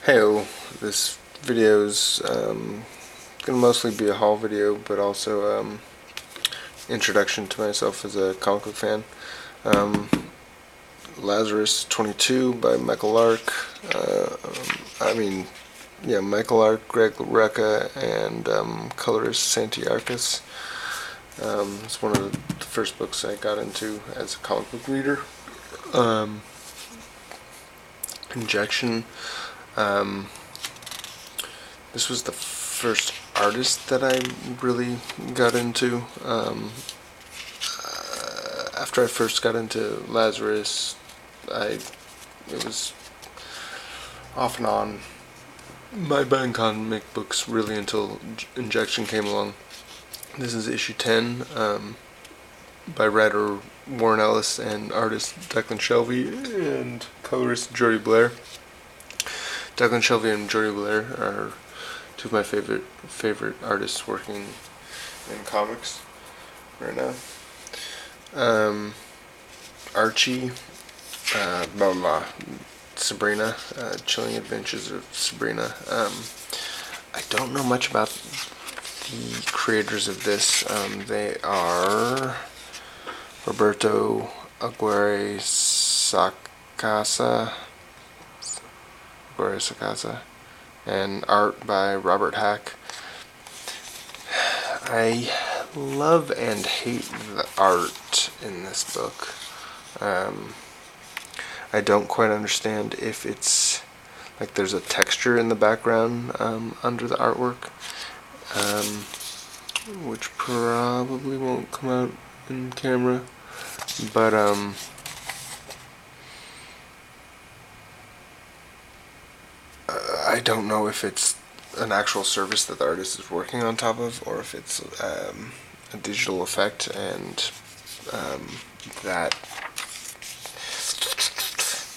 Heyo, this video's gonna mostly be a haul video, but also introduction to myself as a comic book fan. Um, Lazarus 22 by Michael Lark. Michael Lark, Greg Rucka, and colorist Santi Arcas. It's one of the first books I got into as a comic book reader. Injection. Um, this was the first artist that I really got into. After I first got into Lazarus, it was off and on my buying comic books really until Injection came along. This is issue 10 by writer Warren Ellis and artist Declan Shelvey and colorist Jordie Bellaire. Declan Shelvey and Jordie Bellaire are two of my favorite artists working in comics right now. Archie, blah blah blah. Sabrina, Chilling Adventures of Sabrina. I don't know much about the creators of this. They are Roberto Aguirre Sacasa, and art by Robert Hack. I love and hate the art in this book. I don't quite understand if it's like there's a texture in the background under the artwork, which probably won't come out in camera, but I don't know if it's an actual surface that the artist is working on top of, or if it's a digital effect, and that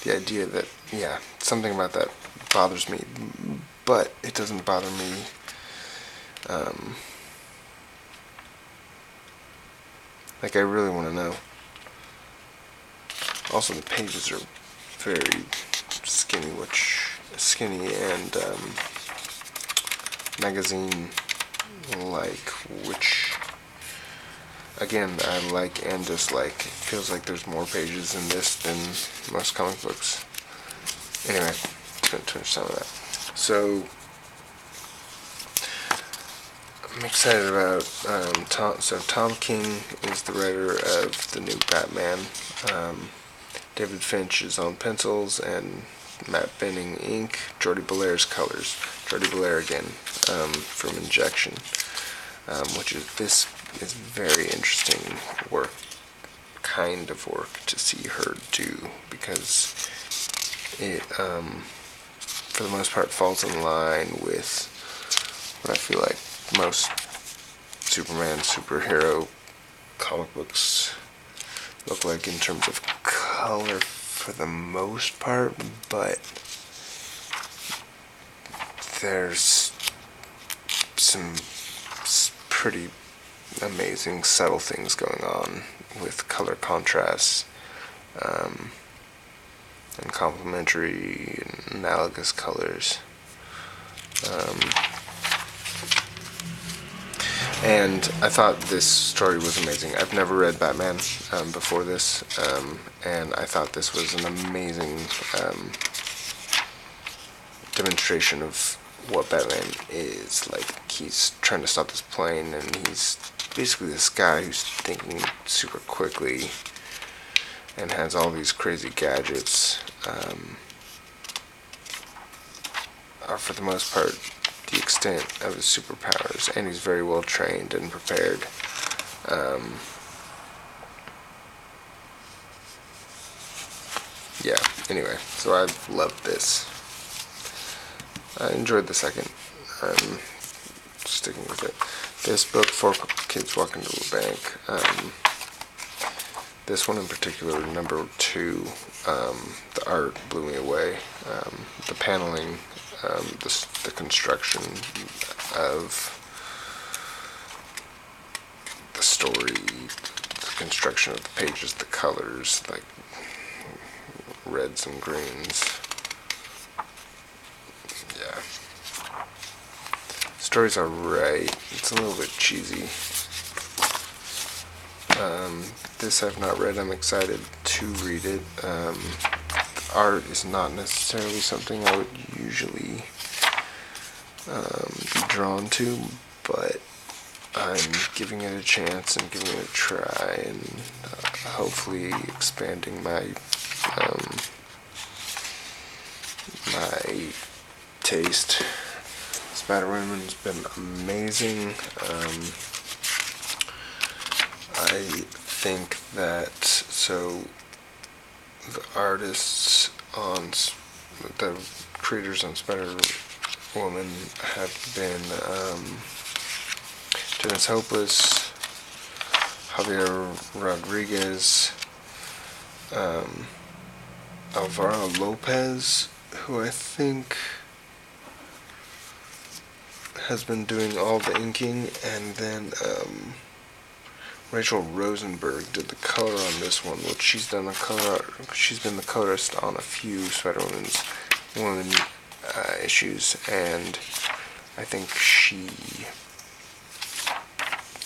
the idea that, something about that bothers me, but it doesn't bother me like I really want to know. Also, the pages are very skinny and magazine-like, which again I like and dislike. It feels like there's more pages in this than most comic books. Anyway, I'm going to finish some of that. So I'm excited about Tom King is the writer of the new Batman. David Finch is on pencils and Matt Benning ink. Jordie Bellaire's colors. Jordie Bellaire again from Injection, this is very interesting kind of work to see her do, because it for the most part falls in line with what I feel like most Superman superhero comic books look like in terms of color for the most part, but there's some pretty amazing subtle things going on with color contrasts and complementary and analogous colors. And I thought this story was amazing. I've never read Batman before this, and I thought this was an amazing demonstration of what Batman is. Like, he's trying to stop this plane, and he's basically this guy who's thinking super quickly and has all these crazy gadgets. Are for the most part the extent of his superpowers, and he's very well trained and prepared. Anyway, so I loved this. I enjoyed the second. I'm sticking with it. This book, Four Kids Walk Into a Bank. This one in particular, number 2, the art blew me away. The paneling, the construction of the story, the construction of the pages, the colors, like reds and greens, story's alright. It's a little bit cheesy. This I've not read. I'm excited to read it. Art is not necessarily something I would usually be drawn to, but I'm giving it a chance and giving it a try, and hopefully expanding my my taste. Spider-Woman's been amazing. I think that the artists on the creators on Spider-Woman have been Dennis Hopeless, Javier Rodriguez, Alvaro Lopez, who I think has been doing all the inking, and then Rachel Rosenberg did the color on this one, which she's been the colorist on a few Spider-Woman issues, and I think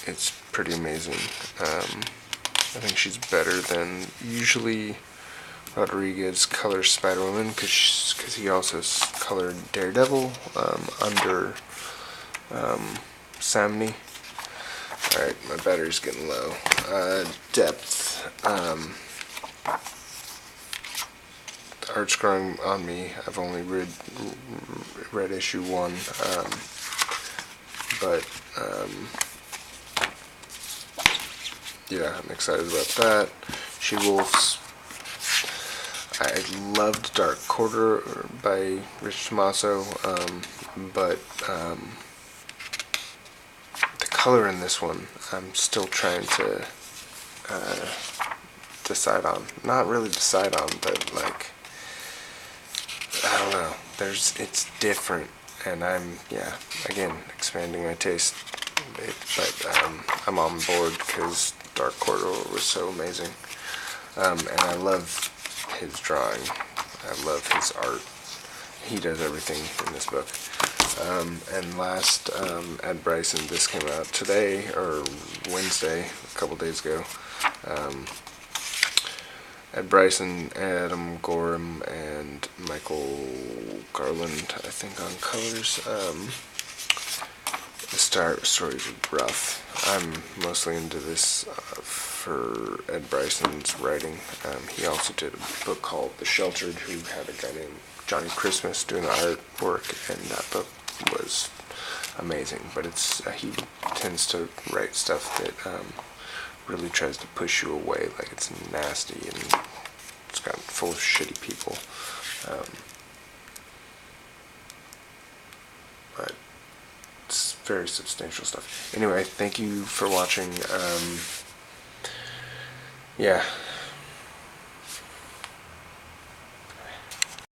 it's pretty amazing. I think she's better than usually Rodriguez colors Spider-Woman, because he also colored Daredevil under Samney. Alright, my battery's getting low. Depth. The art's growing on me. I've only read issue 1, but yeah, I'm excited about that. She-Wolves. I loved Dark Quarter by Rich Tommaso, but the color in this one I'm still trying to decide on. Not really decide on, but like, I don't know. It's different, and I'm, again, expanding my taste. But I'm on board because Dark Quarter was so amazing, and I love his drawing. I love his art. He does everything in this book. And last, Ed Bryson. This came out today, or Wednesday, a couple days ago. Ed Bryson, Adam Gorham, and Michael Garland, I think, on colors. The stories are rough. I'm mostly into this for Ed Bryson's writing. He also did a book called The Sheltered, who had a guy named Johnny Christmas doing the artwork, and that book was amazing. But he tends to write stuff that really tries to push you away, like it's nasty and it's got full of shitty people. But it's very substantial stuff. Anyway, thank you for watching. Yeah,